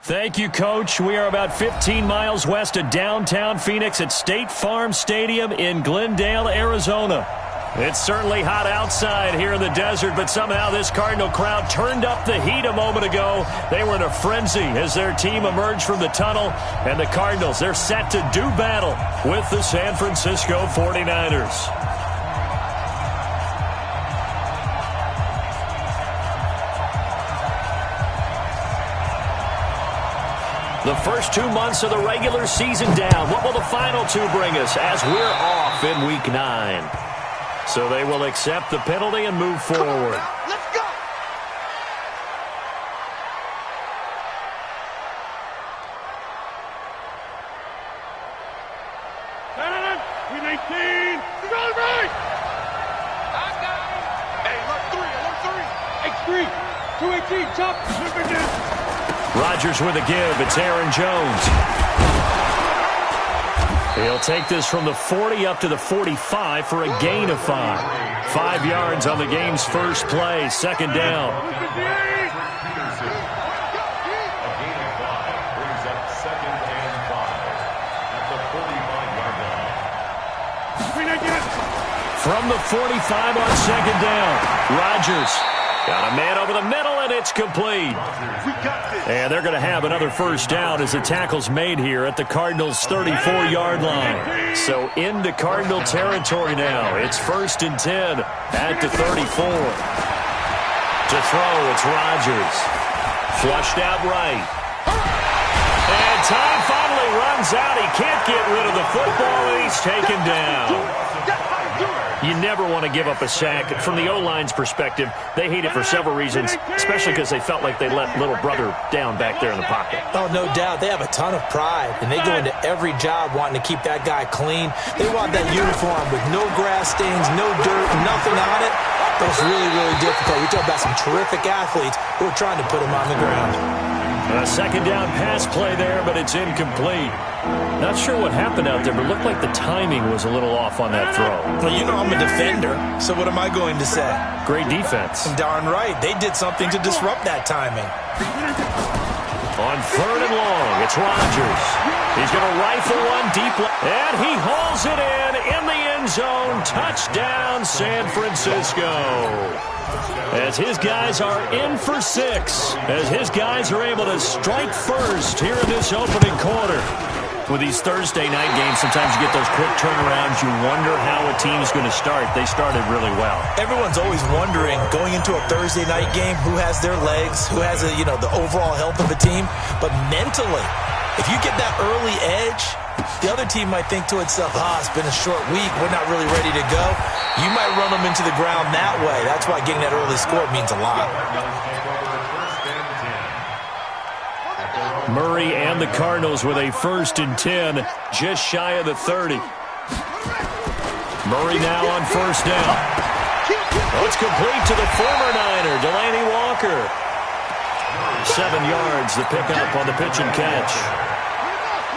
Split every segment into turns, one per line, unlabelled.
Thank you, Coach. We are about 15 miles west of downtown Phoenix at State Farm Stadium in Glendale, Arizona. It's certainly hot outside here in the desert, but somehow this Cardinal crowd turned up the heat a moment ago. They were in a frenzy as their team emerged from the tunnel, and the Cardinals, they're set to do battle with the San Francisco 49ers. The first 2 months of the regular season down. What will the final two bring us as we're off in Week 9? So they will accept the penalty and move forward.
Let's go! We 19! You got it right! I got him! Hey, look, 3, alert 3! X3, 218, chop!
Rodgers with a give. It's Aaron Jones. He'll take this from the 40 up to the 45 for a gain of 5. 5 yards on the game's first play. Second down. From the 45 on second down, Rodgers got a man over the middle, and it's complete. And they're going to have another first down as the tackle's made here at the Cardinals' 34-yard line. So into Cardinal territory now. It's 1st and 10 at the 34. To throw, it's Rodgers. Flushed out right. And time finally runs out. He can't get rid of the football, and he's taken down. You never want to give up a sack. From the O-line's perspective, they hate it for several reasons, especially because they felt like they let little brother down back there in the pocket.
Oh, no doubt. They have a ton of pride, and they go into every job wanting to keep that guy clean. They want that uniform with no grass stains, no dirt, nothing on it. But it's really, really difficult. We talk about some terrific athletes who are trying to put him on the ground.
A second down pass play there, but it's incomplete. Not sure what happened out there, but it looked like the timing was a little off on that throw.
Well, you know I'm a defender, so what am I going to say?
Great defense.
Darn right. They did something to disrupt that timing.
On 3rd and long, it's Rodgers. He's going to rifle one deep, and he hauls it in the end zone. Touchdown, San Francisco. As his guys are in for 6, as his guys are able to strike first here in this opening quarter. With these Thursday night games, sometimes you get those quick turnarounds. You wonder how a team's going to start. They started really well.
Everyone's always wondering, going into a Thursday night game, who has their legs, who has the overall health of the team. But mentally, if you get that early edge, the other team might think to itself, it's been a short week, we're not really ready to go. You might run them into the ground that way. That's why getting that early score means a lot.
Murray and the Cardinals with a 1st and 10, just shy of the 30. Murray now on 1st down. Oh, it's complete to the former Niner, Delanie Walker. 7 yards, the pickup on the pitch and catch.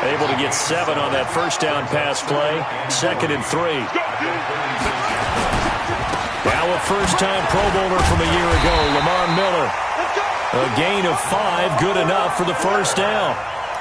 Able to get 7 on that 1st down pass play. 2nd and 3. Now a first-time Pro Bowler from a year ago, Lamar Miller. A gain of 5, good enough for the 1st down.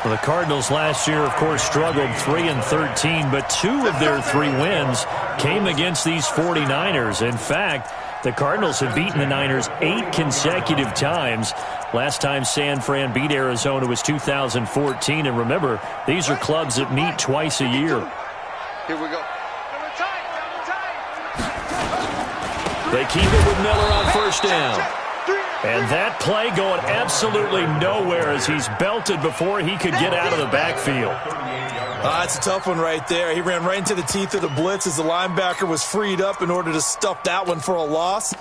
Well, the Cardinals last year, of course, struggled 3-13, but 2 of their 3 wins came against these 49ers. In fact, the Cardinals have beaten the Niners 8 consecutive times. Last time San Fran beat Arizona was 2014. And remember, these are clubs that meet twice a year.
Here we go.
They keep it with Miller on 1st down. And that play going absolutely nowhere as he's belted before he could get out of the backfield.
That's a tough one right there. He ran right into the teeth of the blitz as the linebacker was freed up in order to stuff that one for a loss.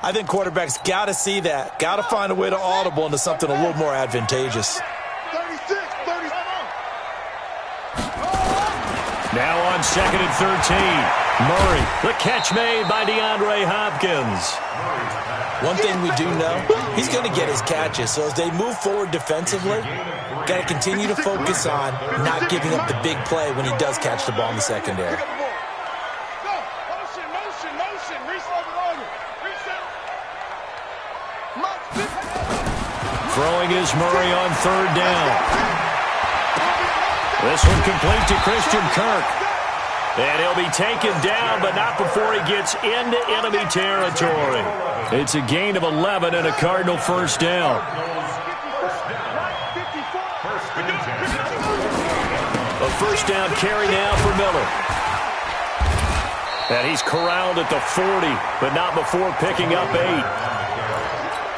I think quarterbacks got to see that. Got to find a way to audible into something a little more advantageous.
36, 37.
Now on 2nd and 13. Murray, the catch made by DeAndre Hopkins.
One thing we do know, he's going to get his catches. So as they move forward defensively, got to continue to focus on not giving up the big play when he does catch the ball in the secondary.
Throwing is Murray on third down. This one complete to Christian Kirk. And he'll be taken down, but not before he gets into enemy territory. It's a gain of 11 and a Cardinal first down. A first down carry now for Miller. And he's corralled at the 40, but not before picking up 8.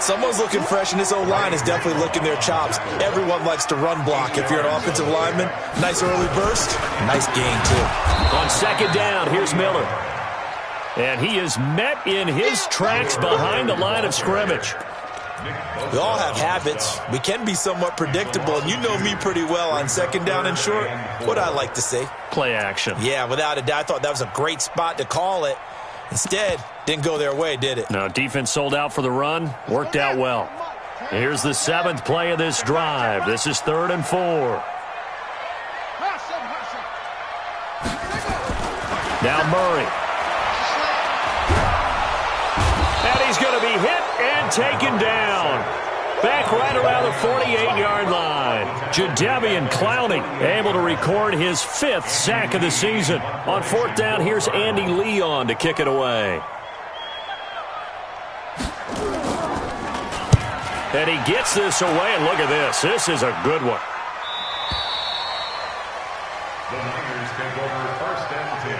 Someone's looking fresh, and this O-line is definitely licking their chops. Everyone likes to run block. If you're an offensive lineman, nice early burst, nice gain, too.
On second down, here's Miller. And he is met in his tracks behind the line of scrimmage.
We all have habits. We can be somewhat predictable, and you know me pretty well on second down and short. What I like to say?
Play action.
Yeah, without a doubt. I thought that was a great spot to call it. Instead, didn't go their way, did it?
No, defense sold out for the run. Worked out well. Here's the 7th play of this drive. This is 3rd and 4. Now Murray. And he's going to be hit and taken down. Back right around the 48-yard line. Jadeveon Clowney able to record his 5th sack of the season. On 4th down, here's Andy Leon to kick it away. And he gets this away, and look at this. This is a good one.
The Niners take over 1st and 10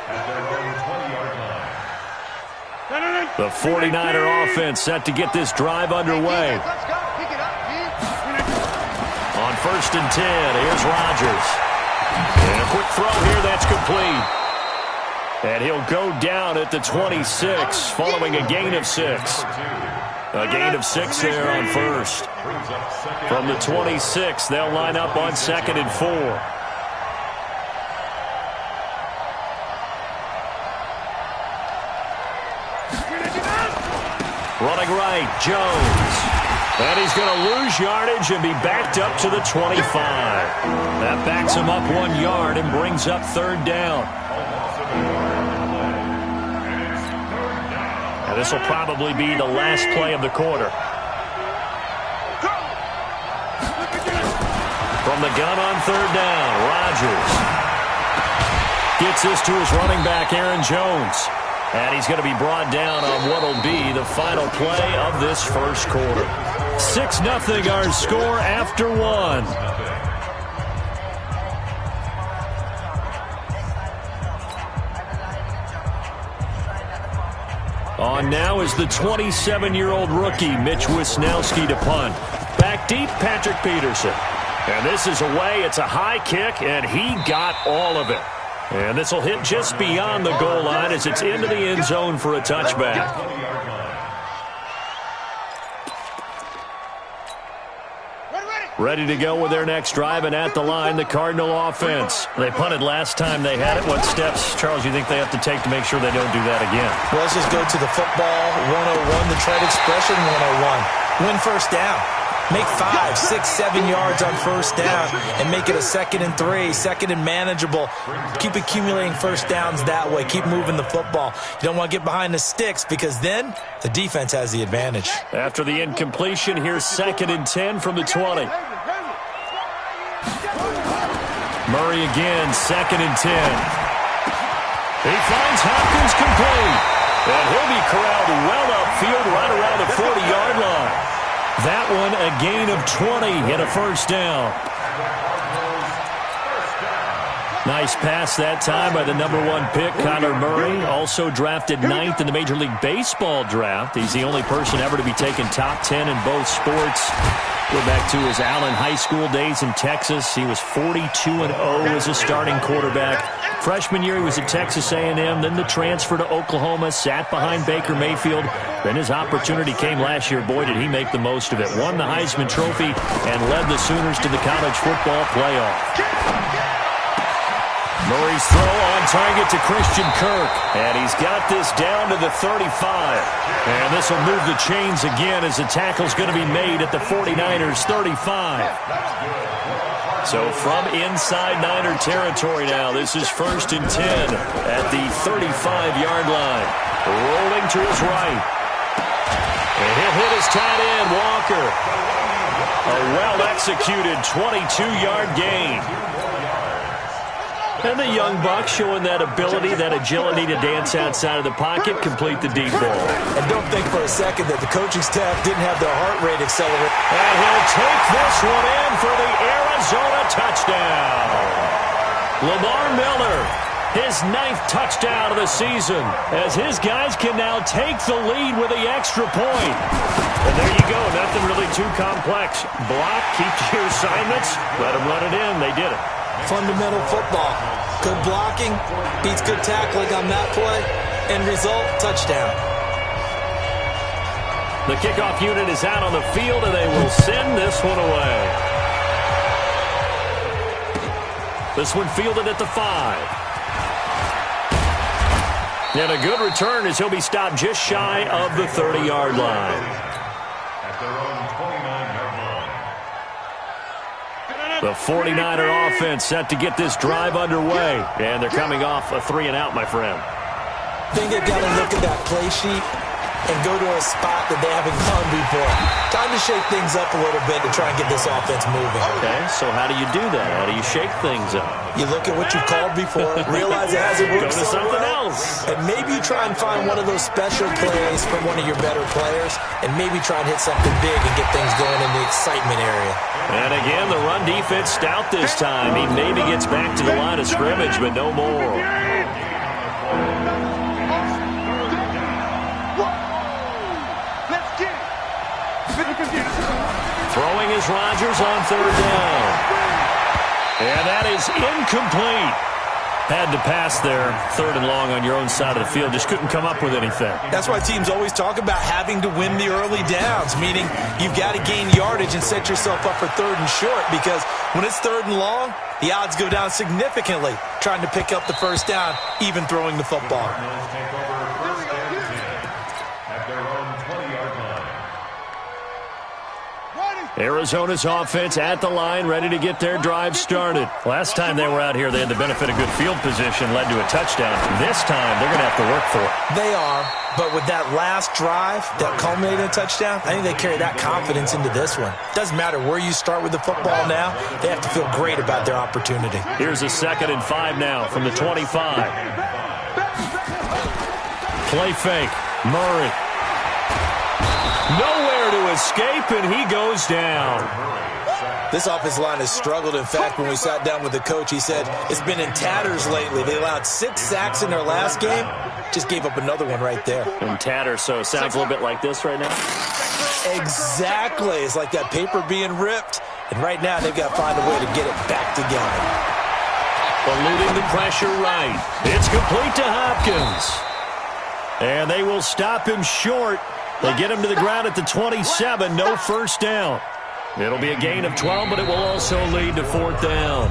at their own 20-yard line.
The 49er offense set to get this drive underway. On 1st and 10, here's Rodgers. And a quick throw here that's complete. And he'll go down at the 26 following a gain of 6. A gain of 6 there on 1st. From the 26, they'll line up on 2nd and 4. Running right, Jones. And he's going to lose yardage and be backed up to the 25. That backs him up 1 yard and brings up 3rd down. And this will probably be the last play of the quarter. From the gun on 3rd down, Rodgers gets this to his running back, Aaron Jones. And he's going to be brought down on what will be the final play of this first quarter. 6-0 our score after 1. On now is the 27-year-old rookie, Mitch Wisnowski, to punt. Back deep, Patrick Peterson. And this is away. It's a high kick, and he got all of it. And this will hit just beyond the goal line as it's into the end zone for a touchback. Ready to go with their next drive, and at the line, the Cardinal offense. They punted last time they had it. What steps, Charles, you think they have to take to make sure they don't do that again?
Well, let's just go to the football 101, the trade expression 101. Win first down. Make 5, 6, 7 yards on first down and make it a 2nd and 3, 2nd and manageable. Keep accumulating first downs that way. Keep moving the football. You don't want to get behind the sticks because then the defense has the advantage.
After the incompletion, here's 2nd and 10 from the 20. Murray again, 2nd and 10. He finds Hopkins complete. And he'll be corralled well upfield right around the 40-yard line. That one a gain of 20 and a first down. Nice pass that time by the #1 pick, Kyler Murray. Also drafted 9th in the Major League Baseball draft. He's the only person ever to be taken top 10 in both sports. Go back to his Allen High School days in Texas. He was 42-0 as a starting quarterback. Freshman year, he was at Texas A&M. Then the transfer to Oklahoma, sat behind Baker Mayfield. Then his opportunity came last year. Boy, did he make the most of it. Won the Heisman Trophy and led the Sooners to the college football playoff. Murray's throw on target to Christian Kirk. And he's got this down to the 35. And this will move the chains again as the tackle's going to be made at the 49ers' 35. So from inside Niner territory now, this is 1st and 10 at the 35-yard line. Rolling to his right. And he'll hit his tight end, Walker. A well-executed 22-yard gain. And the young buck showing that ability, that agility to dance outside of the pocket, complete the deep ball.
And don't think for a second that the coaching staff didn't have their heart rate accelerate.
And he'll take this one in for the Arizona touchdown. Lamar Miller, his 9th touchdown of the season, as his guys can now take the lead with the extra point. And there you go, nothing really too complex. Block, keep to your assignments, let them run it in. They did it.
Fundamental football. Good blocking beats good tackling on that play. End result, touchdown.
The kickoff unit is out on the field, and they will send this one away. This one fielded at the 5. And a good return as he'll be stopped just shy of the 30-yard line. The 49er offense set to get this drive underway. And they're coming off a 3-and-out, my friend.
I think they've got to look at that play sheet and go to a spot that they haven't gone before. Time to shake things up a little bit to try and get this offense moving.
Okay, so how do you do that? How do you shake things up?
You look at what you've called before, realize it hasn't worked
so
something
well, else.
And maybe you try and find one of those special plays from one of your better players, and maybe try and hit something big and get things going in the excitement area.
And again, the run defense stout this time. He maybe gets back to the line of scrimmage, but no more. Throwing is Rodgers on 3rd down. And that is incomplete. Had to pass there, 3rd and long on your own side of the field. Just couldn't come up with anything.
That's why teams always talk about having to win the early downs, meaning you've got to gain yardage and set yourself up for 3rd and short, because when it's 3rd and long, the odds go down significantly trying to pick up the 1st down, even throwing the football.
Arizona's offense at the line, ready to get their drive started. Last time they were out here, they had the benefit of good field position, led to a touchdown. This time, they're going to have to work for it.
They are, but with that last drive that culminated in a touchdown, I think they carry that confidence into this one. Doesn't matter where you start with the football now, they have to feel great about their opportunity.
Here's a 2nd and 5 now from the 25. Play fake. Murray. Nowhere to escape, and he goes down.
This offensive line has struggled. In fact, when we sat down with the coach, he said it's been in tatters lately. They allowed 6 sacks in their last game. Just gave up another one right there.
In tatters, so it sounds a little bit like this right now?
Exactly. It's like that paper being ripped. And right now, they've got to find a way to get it back together.
Eluding the pressure right. It's complete to Hopkins. And they will stop him short. They get him to the ground at the 27. No 1st down. It'll be a gain of 12, but it will also lead to 4th down.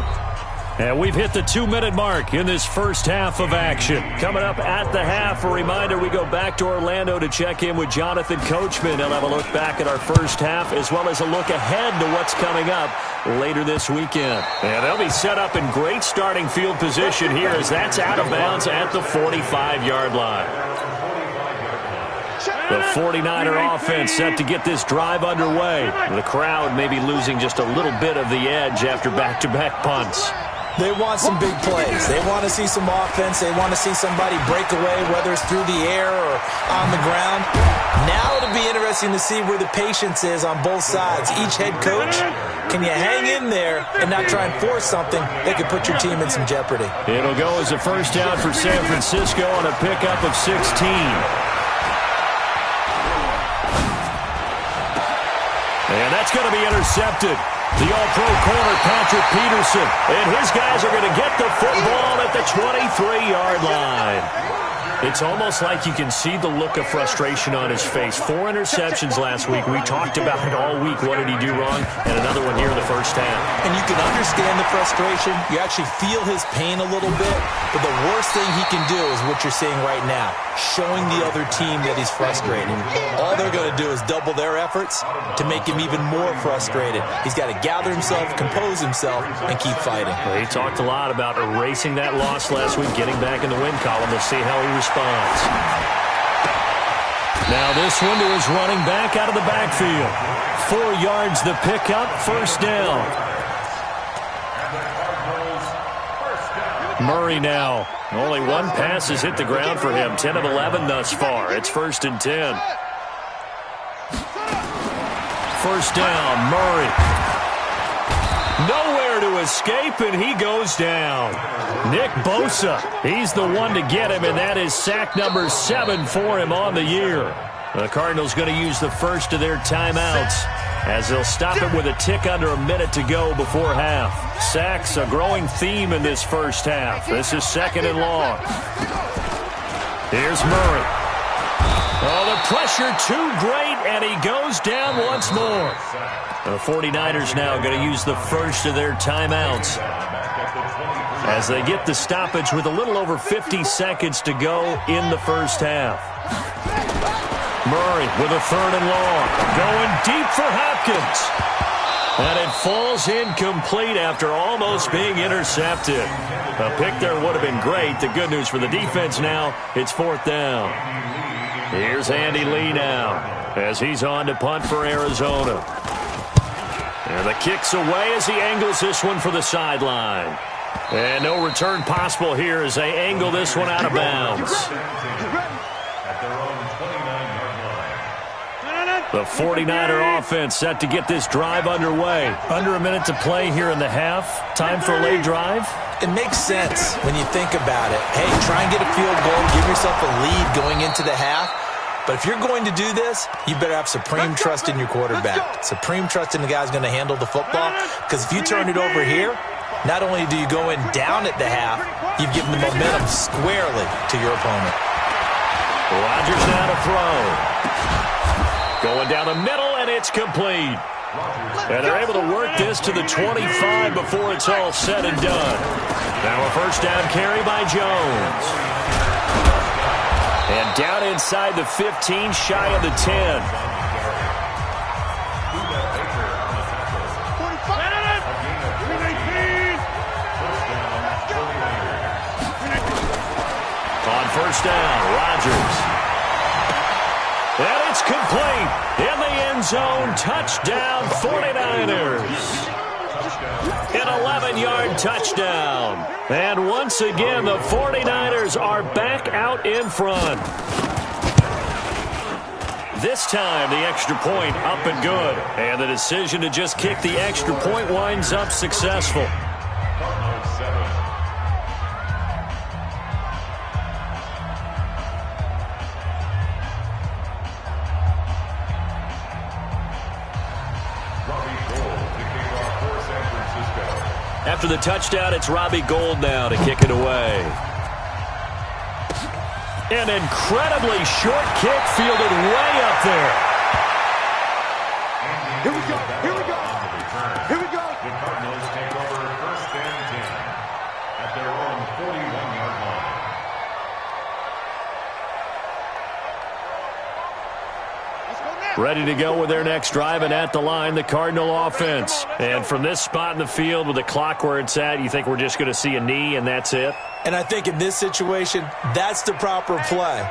And we've hit the 2-minute mark in this first half of action. Coming up at the half, a reminder, we go back to Orlando to check in with Jonathan Coachman. He'll have a look back at our first half, as well as a look ahead to what's coming up later this weekend. And they'll be set up in great starting field position here, as that's out of bounds at the 45-yard line. The 49er offense set to get this drive underway. The crowd may be losing just a little bit of the edge after back-to-back punts.
They want some big plays. They want to see some offense. They want to see somebody break away, whether it's through the air or on the ground. Now it'll be interesting to see where the patience is on both sides. Each head coach, can you hang in there and not try and force something that could put your team in some jeopardy?
It'll go as a 1st down for San Francisco on a pickup of 16. And that's going to be intercepted. The all-pro corner, Patrick Peterson. And his guys are going to get the football at the 23-yard line. It's almost like you can see the look of frustration on his face. 4 interceptions last week. We talked about it all week. What did he do wrong? And another one here in the first half.
And you can understand the frustration. You actually feel his pain a little bit. But the worst thing he can do is what you're seeing right now, showing the other team that he's frustrated. All they're going to do is double their efforts to make him even more frustrated. He's got to gather himself, compose himself, and keep fighting.
Well, he talked a lot about erasing that loss last week, getting back in the win column. We'll see how he responds. Now this one to his running back out of the backfield. 4 yards the pickup, first down. Murray now. Only one pass has hit the ground for him. 10 of 11 thus far. It's 1st and 10. First down, Murray. Nowhere to escape, and he goes down. Nick Bosa, he's the one to get him, and that is sack number 7 for him on the year. The Cardinals going to use the first of their timeouts as they'll stop it with a tick under a minute to go before half. Sacks, a growing theme in this first half. This is 2nd and long. Here's Murray. Oh, the pressure too great, and he goes down once more. The 49ers now going to use the first of their timeouts as they get the stoppage with a little over 50 seconds to go in the first half. Murray with a 3rd and long. Going deep for Hopkins. And it falls incomplete after almost being intercepted. A pick there would have been great. The good news for the defense now, it's 4th down. Here's Andy Lee now as he's on to punt for Arizona. And the kick's away as he angles this one for the sideline. And no return possible here as they angle this one out of bounds. The 49er offense set to get this drive underway. Under a minute to play here in the half. Time for a late drive.
It makes sense when you think about it. Hey, try and get a field goal. Give yourself a lead going into the half. But if you're going to do this, you better have supreme trust in your quarterback. Supreme trust in the guy who's going to handle the football. Because if you turn it over here, not only do you go in down at the half, you've given the momentum squarely to your opponent.
Rodgers now to throw. Going down the middle, and it's complete. And they're able to work this to the 25 before it's all said and done. Now a first down carry by Jones. And down inside the 15, shy of the 10. On first down, Rodgers. And it's complete. In the end zone, touchdown 49ers. An 11-yard touchdown. And once again, the 49ers are back out in front. This time, the extra point up and good. And the decision to just kick the extra point winds up successful. After the touchdown, it's Robbie Gould now to kick it away. An incredibly short kick fielded way up there.
Here we go. Here we go. Here we go.
The Cardinals take over 1st and 10 at their own 41-yard line.
Ready to go with their next drive, and at the line, the Cardinal offense. And from this spot in the field with the clock where it's at, you think we're just going to see a knee and that's it?
And I think in this situation, that's the proper play.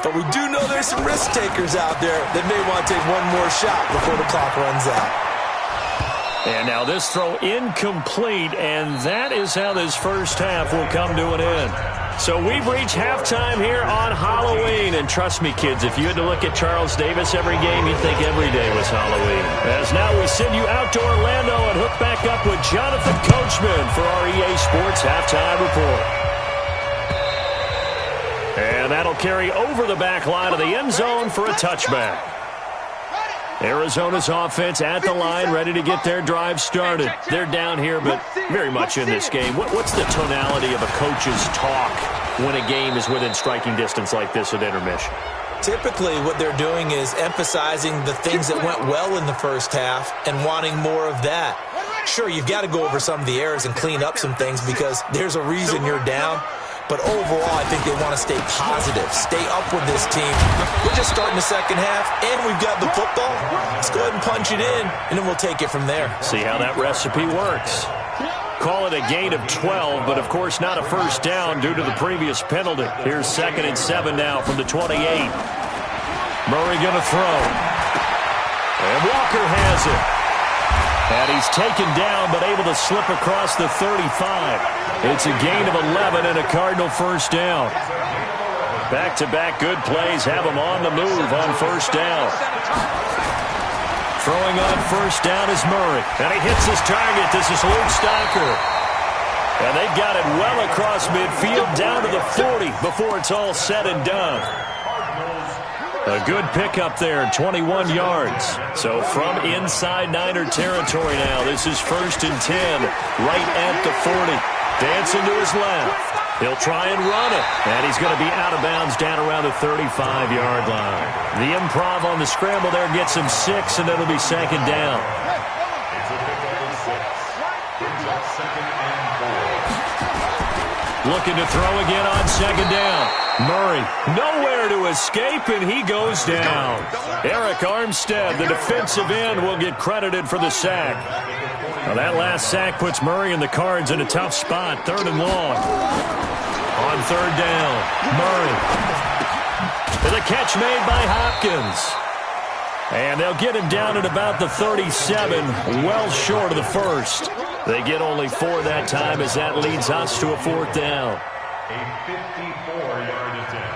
But we do know there's some risk takers out there that may want to take one more shot before the clock runs out.
And now this throw incomplete, and that is how this first half will come to an end. So we've reached halftime here on Halloween. And trust me, kids, if you had to look at Charles Davis every game, you'd think every day was Halloween. As now we send you out to Orlando and hook back up with Jonathan Coachman for our EA Sports Halftime Report. And that'll carry over the back line of the end zone for a touchback. Arizona's offense at the line, ready to get their drive started. They're down here, but very much in this game. What's the tonality of a coach's talk when a game is within striking distance like this at intermission?
Typically, what they're doing is emphasizing the things that went well in the first half and wanting more of that. Sure, you've got to go over some of the errors and clean up some things because there's a reason you're down. But overall, I think they want to stay positive, stay up with this team. We're just starting the second half, and we've got the football. Let's go ahead and punch it in, and then we'll take it from there.
See how that recipe works. Call it a gain of 12, but of course not a first down due to the previous penalty. Here's 2nd and 7 now from the 28. Murray going to throw. And Walker has it. And he's taken down but able to slip across the 35. It's a gain of 11 and a Cardinal first down. Back-to-back good plays have him on the move on first down. Throwing on first down is Murray. And he hits his target. This is Luke Stocker. And they've got it well across midfield down to the 40 before it's all said and done. A good pickup there, 21 yards. So from inside Niner territory now, this is 1st and 10, right at the 40. Dancing to his left. He'll try and run it. And he's going to be out of bounds down around the 35-yard line. The improv on the scramble there gets him 6, and it'll be 2nd down. Looking to throw again on 2nd down. Murray, nowhere to escape, and he goes down. Eric Armstead, the defensive end, will get credited for the sack. Now that last sack puts Murray and the Cards in a tough spot, 3rd and long. On 3rd down, Murray. The catch made by Hopkins. And they'll get him down at about the 37, well short of the first. They get only 4 that time as that leads us to a 4th down.
A 54-yard attempt.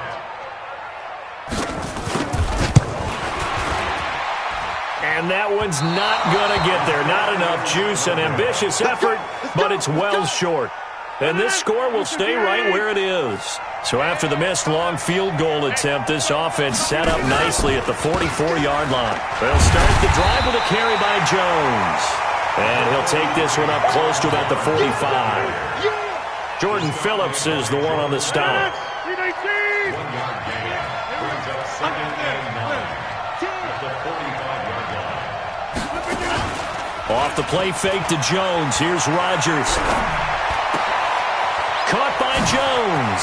And that one's not going to get there. Not enough juice, an ambitious effort, but it's well short. And this score will stay right where it is. So after the missed long field goal attempt, this offense set up nicely at the 44-yard line. They'll start the drive with a carry by Jones. And he'll take this one up close to about the 45. Jordan Phillips is the one on the stop. Off the play fake to Jones. Here's Rodgers. Caught by Jones.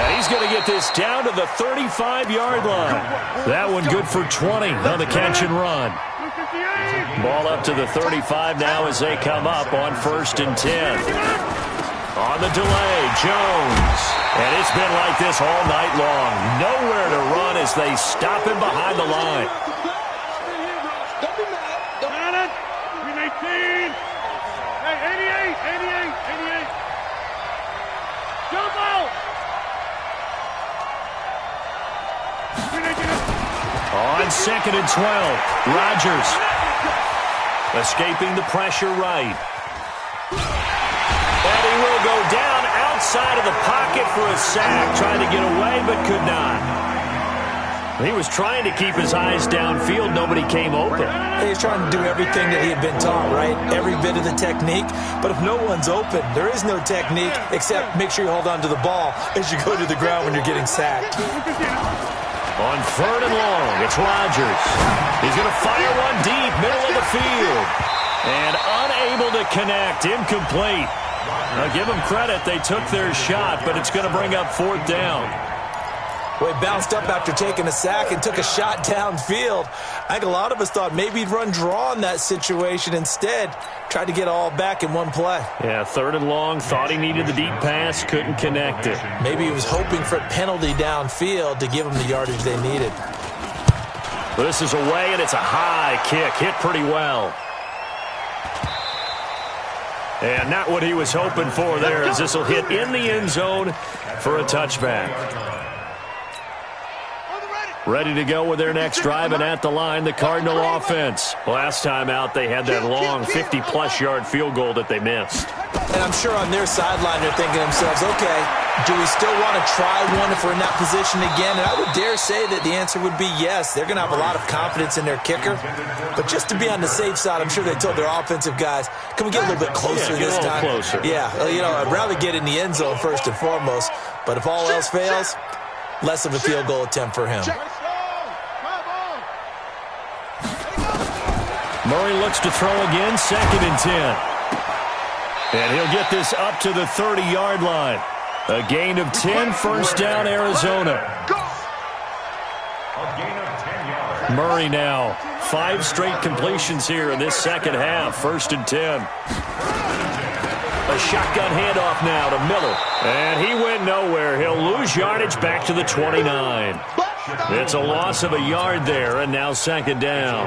And he's going to get this down to the 35-yard line. That one good for 20 on the catch and run. Ball up to the 35 now as they come up on 1st and 10. On the delay, Jones. And it's been like this all night long. Nowhere to run as they stop him behind the line. On 2nd and 12, Rodgers escaping the pressure right. And he will go down outside of the pocket for a sack. Trying to get away, but could not. He was trying to keep his eyes downfield. Nobody came open.
He's trying to do everything that he had been taught, right? Every bit of the technique. But if no one's open, there is no technique except make sure you hold on to the ball as you go to the ground when you're getting sacked.
On 3rd and long, it's Rodgers. He's going to fire one deep, middle of the field. And unable to connect, incomplete. Now give them credit, they took their shot, but it's going to bring up 4th down.
Well, he bounced up after taking a sack and took a shot downfield. I think a lot of us thought maybe he'd run draw in that situation instead. Tried to get it all back in one play.
Yeah, 3rd and long, thought he needed the deep pass, couldn't connect it.
Maybe he was hoping for a penalty downfield to give him the yardage they needed.
This is away, and it's a high kick, hit pretty well. And not what he was hoping for there, as this will hit in the end zone for a touchback. Ready to go with their next drive, and at the line, the Cardinal offense. Last time out, they had that long 50-plus yard field goal that they missed.
And I'm sure on their sideline they're thinking to themselves, okay, do we still want to try one if we're in that position again? And I would dare say that the answer would be yes. They're going to have a lot of confidence in their kicker. But just to be on the safe side, I'm sure they told their offensive guys, can we get a little bit closer this time?
Closer.
Yeah, I'd rather get in the end zone first and foremost. But if all else fails, less of a field goal attempt for him.
Murray looks to throw again, 2nd and 10. And he'll get this up to the 30-yard line. A gain of 10, 1st down, Arizona. Murray now, 5 straight completions here in this second half, 1st and 10. A shotgun handoff now to Miller. And he went nowhere. He'll lose yardage back to the 29. It's a loss of a yard there, and now second down.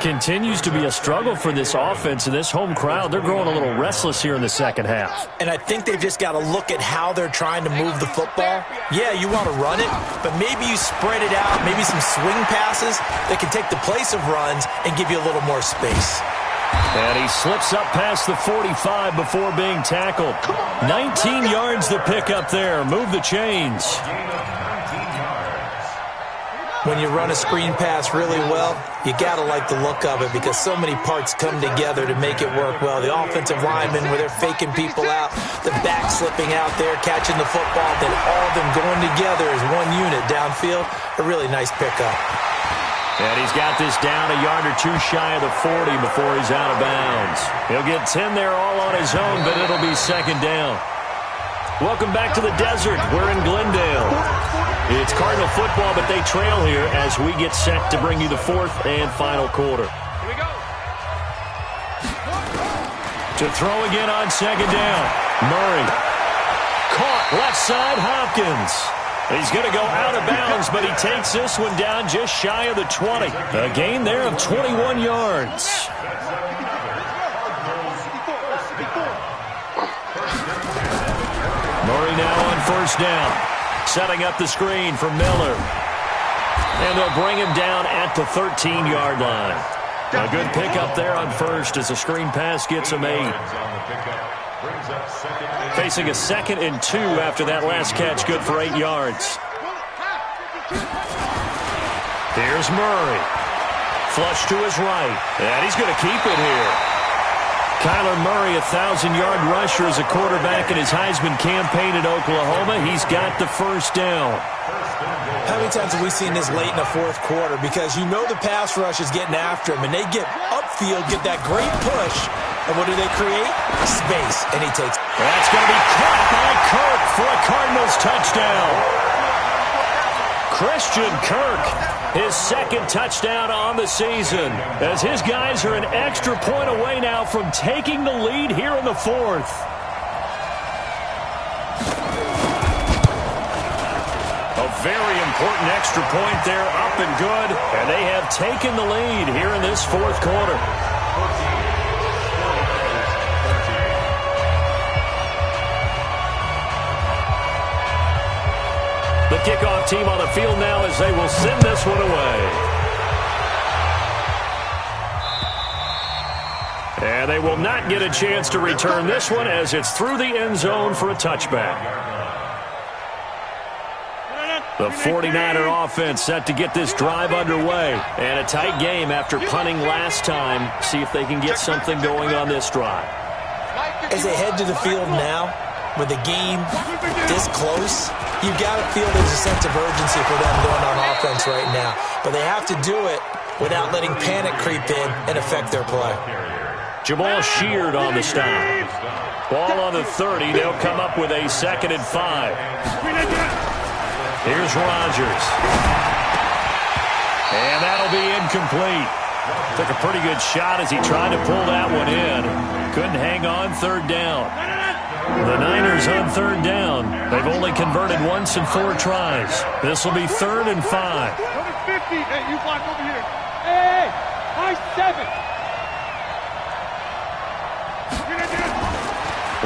Continues to be a struggle for this offense, and this home crowd, they're growing a little restless here in the second half.
And I think they've just got to look at how they're trying to move the football. Yeah, you want to run it, but maybe you spread it out, maybe some swing passes that can take the place of runs and give you a little more space.
And he slips up past the 45 before being tackled. 19 yards to pick up there. Move the chains.
When you run a screen pass really well, you got to like the look of it because so many parts come together to make it work well. The offensive linemen, where they're faking people out, the back slipping out there, catching the football, then all of them going together as one unit downfield. A really nice pickup.
And he's got this down a yard or two shy of the 40 before he's out of bounds. He'll get 10 there all on his own, but it'll be second down. Welcome back to the desert. We're in Glendale. It's Cardinal football, but they trail here as we get set to bring you the fourth and final quarter.
Here we go.
To throw again on second down. Murray. Caught left side, Hopkins. He's going to go out of bounds, but he takes this one down just shy of the 20. A gain there of 21 yards. Murray now on first down. Setting up the screen for Miller. And they'll bring him down at the 13-yard line. A good pickup there on first as the screen pass gets him 8. Facing a 2nd and 2 after that last catch, good for 8 yards. Here's Murray. Flush to his right. And he's going to keep it here. Kyler Murray, 1,000-yard rusher as a quarterback in his Heisman campaign at Oklahoma. He's got the first down.
How many times have we seen this late in the fourth quarter? Because you know the pass rush is getting after him, and they get upfield, get that great push, and what do they create? Space, and he takes.
That's going to be caught by Kirk for a Cardinals touchdown. Christian Kirk, his 2nd touchdown on the season, as his guys are an extra point away now from taking the lead here in the fourth. A very important extra point there, up and good, and they have taken the lead here in this fourth quarter. The kickoff team on the field now as they will send this one away. And they will not get a chance to return this one as it's through the end zone for a touchback. The 49er offense set to get this drive underway. And a tight game after punting last time. See if they can get something going on this drive.
As they head to the field now, with the game this close, you got to feel there's a sense of urgency for them going on offense right now. But they have to do it without letting panic creep in and affect their play.
Jamal Sheard on the stop. Ball on the 30. They'll come up with a 2nd and 5. Here's Rodgers. And that'll be incomplete. Took a pretty good shot as he tried to pull that one in. Couldn't hang on 3rd down. The Niners on 3rd down. They've only converted once in 4 tries. This will be 3rd and 5.
Number 50. Hey, you block over here. Hey, high 7.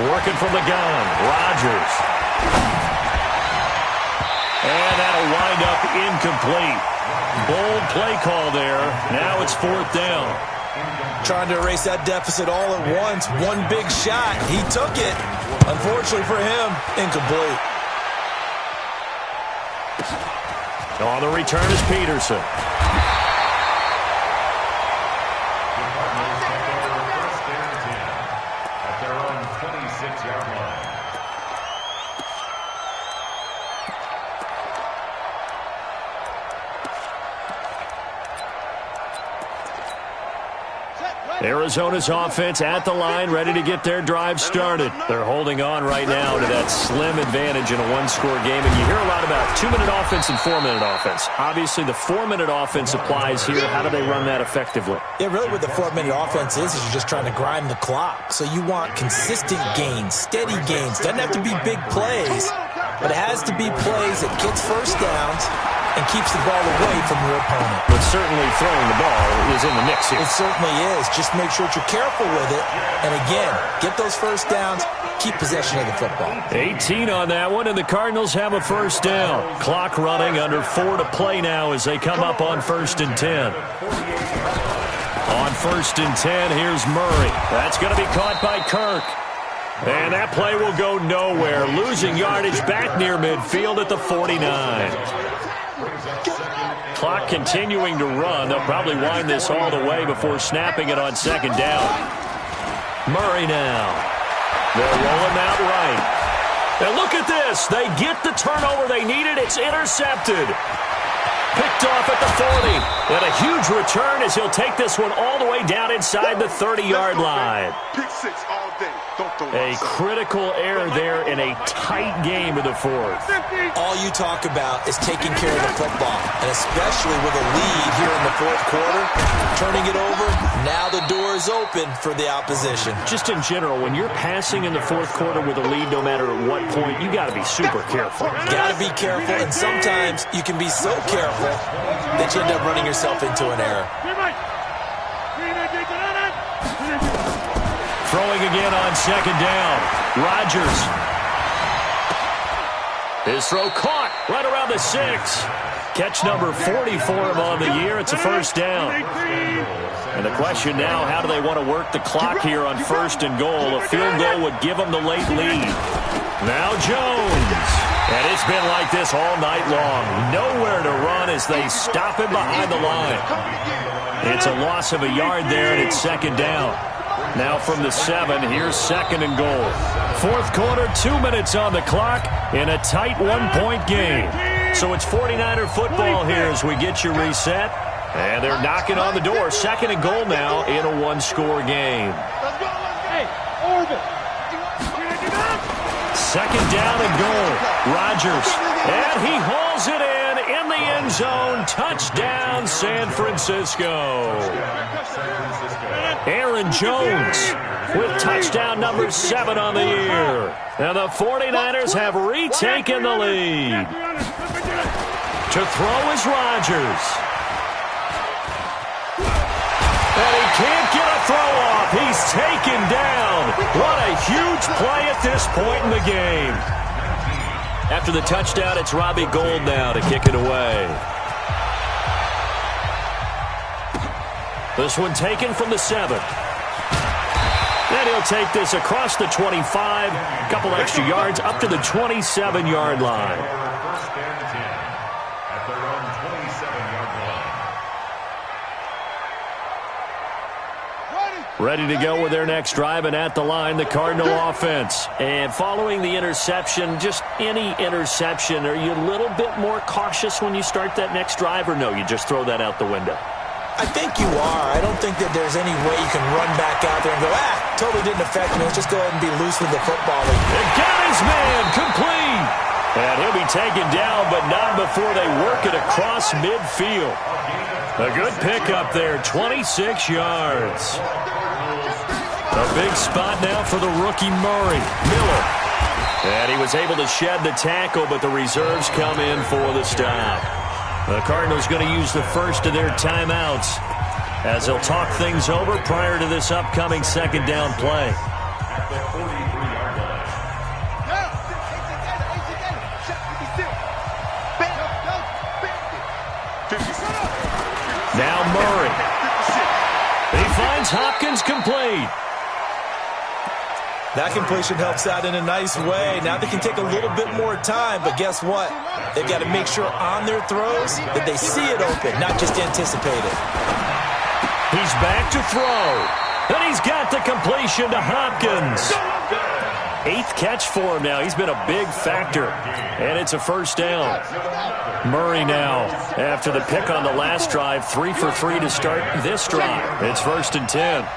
Working from the gun. Rodgers. And that'll wind up incomplete. Bold play call there. Now it's 4th down.
Trying to erase that deficit all at once. One big shot. He took it. Unfortunately for him, incomplete.
On the return is Peterson.
At their own 26-yard line.
Arizona's offense at the line, ready to get their drive started. They're holding on right now to that slim advantage in a one-score game. And you hear a lot about 2-minute offense and 4-minute offense. Obviously, the 4-minute offense applies here. How do they run that effectively?
Yeah, really what the 4-minute offense is you're just trying to grind the clock. So you want consistent gains, steady gains. Doesn't have to be big plays, but it has to be plays that gets first downs and keeps the ball away from your opponent.
But certainly throwing the ball is in the mix here.
It certainly is. Just make sure that you're careful with it. And again, get those first downs. Keep possession of the football.
18 on that one, and the Cardinals have a first down. Clock running, under 4 to play now as they come up on 1st and 10. On 1st and 10, here's Murray. That's going to be caught by Kirk. And that play will go nowhere. Losing yardage back near midfield at the 49. Clock continuing to run. They'll probably wind this all the way before snapping it on 2nd down. Murray now. They're rolling out right. And look at this. They get the turnover they needed. It's intercepted. Picked off at the 40. And a huge return as he'll take this one all the way down inside the 30-yard line.
Pick 6 all day.
A critical error there in a tight game of the 4th.
All you talk about is taking care of the football, and especially with a lead here in the 4th quarter, turning it over, now the door is open for the opposition.
Just in general, when you're passing in the 4th quarter with a lead, no matter at what point, you got to be super careful.
Got to be careful, and sometimes you can be so careful that you end up running yourself into an error.
Throwing again on 2nd down. Rodgers. His throw caught right around the 6. Catch number 40 for him on the year. It's a first down. And the question now, how do they want to work the clock here on 1st and goal? A field goal would give them the late lead. Now Jones. And it's been like this all night long. Nowhere to run as they stop him behind the line. It's a loss of a yard there, and it's 2nd down. Now from the 7, here's 2nd and goal. 4th quarter, 2 minutes on the clock in a tight 1-point game. So it's 49er football here as we get you reset. And they're knocking on the door. 2nd and goal now in a 1-score game.
Hey, Orbit.
2nd down and goal. Rodgers. And he hauls it in the end zone. Touchdown, San Francisco. Aaron Jones with touchdown number 7 on the year. And the 49ers have retaken the lead. To throw is Rodgers. And he can't get a throw off. He's taken down. What a huge play at this point in the game. After the touchdown, it's Robbie Gould now to kick it away. This one taken from the 7. And he'll take this across the 25. A couple extra yards up to the 27-yard line.
First and 10 at their own 27-yard line.
Ready to go with their next drive, and at the line, the Cardinal offense. And following the interception, just any interception, are you a little bit more cautious when you start that next drive, or no, you just throw that out the window?
I think you are. I don't think that there's any way you can run back out there and go, totally didn't affect me. Let's just go ahead and be loose with the football.
And got his man complete. And he'll be taken down, but not before they work it across midfield. A good pickup there, 26 yards. A big spot now for the rookie Murray. Miller. And he was able to shed the tackle, but the reserves come in for the stop. The Cardinals going to use the first of their timeouts as they'll talk things over prior to this upcoming 2nd down play. Now Murray. He finds Hopkins complete.
That completion helps out in a nice way. Now they can take a little bit more time, but guess what? They've got to make sure on their throws that they see it open, not just anticipate it.
He's back to throw. And he's got the completion to Hopkins. 8th catch for him now. He's been a big factor. And it's a first down. Murray now, after the pick on the last drive, 3 for 3 to start this drive. It's 1st and 10.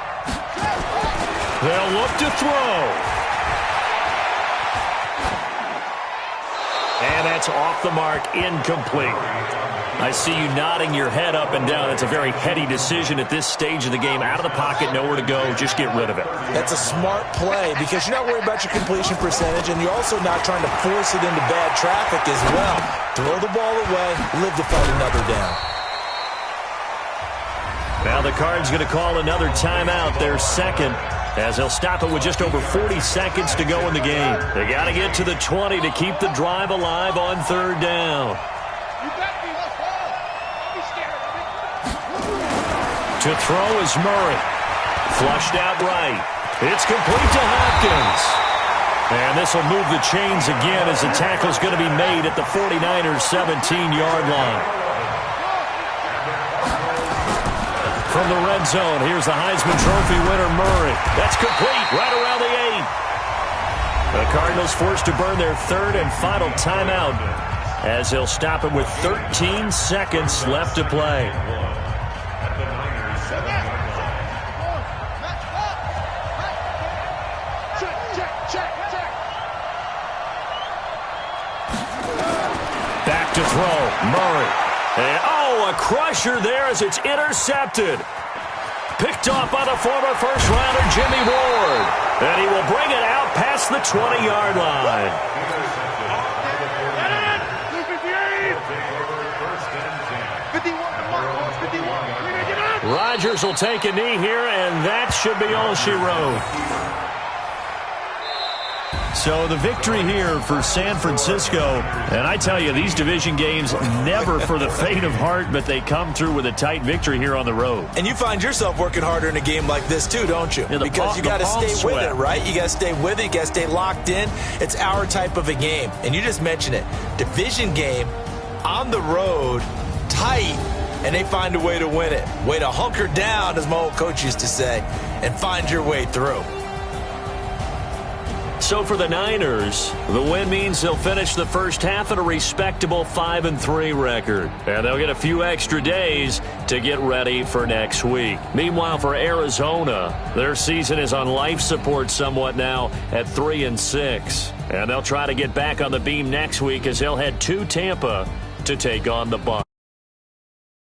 They'll look to throw. And that's off the mark, incomplete. I see you nodding your head up and down. It's a very heady decision at this stage of the game. Out of the pocket, nowhere to go. Just get rid of it.
That's a smart play because you're not worried about your completion percentage, and you're also not trying to force it into bad traffic as well. Throw the ball away, live to fight another down.
Now the Cards going to call another timeout, their second, as they'll stop it with just over 40 seconds to go in the game. They got to get to the 20 to keep the drive alive on third down. To throw is Murray. Flushed out right. It's complete to Hopkins. And this will move the chains again as the tackle's going to be made at the 49ers' 17-yard line. From the red zone, here's the Heisman Trophy winner, Murray. That's complete right around the 8. The Cardinals forced to burn their third and final timeout as they'll stop it with 13 seconds left to play. Back to throw, Murray. And, a crusher there as it's intercepted. Picked off by the former first-rounder Jimmy Ward. And he will bring it out past the 20-yard line. Rodgers will take a knee here, and that should be all she wrote. So the victory here for San Francisco, and I tell you, these division games never for the faint of heart, but they come through with a tight victory here on the road.
And you find yourself working harder in a game like this too, don't you?
Yeah,
because you got to stay with it, right? You got to stay with it. You got to stay locked in. It's our type of a game. And you just mentioned it. Division game, on the road, tight, and they find a way to win it. Way to hunker down, as my old coach used to say, and find your way through.
So for the Niners, the win means they'll finish the first half at a respectable 5-3 record. And they'll get a few extra days to get ready for next week. Meanwhile, for Arizona, their season is on life support somewhat now at 3-6. And they'll try to get back on the beam next week as they'll head to Tampa to take on the Bucs.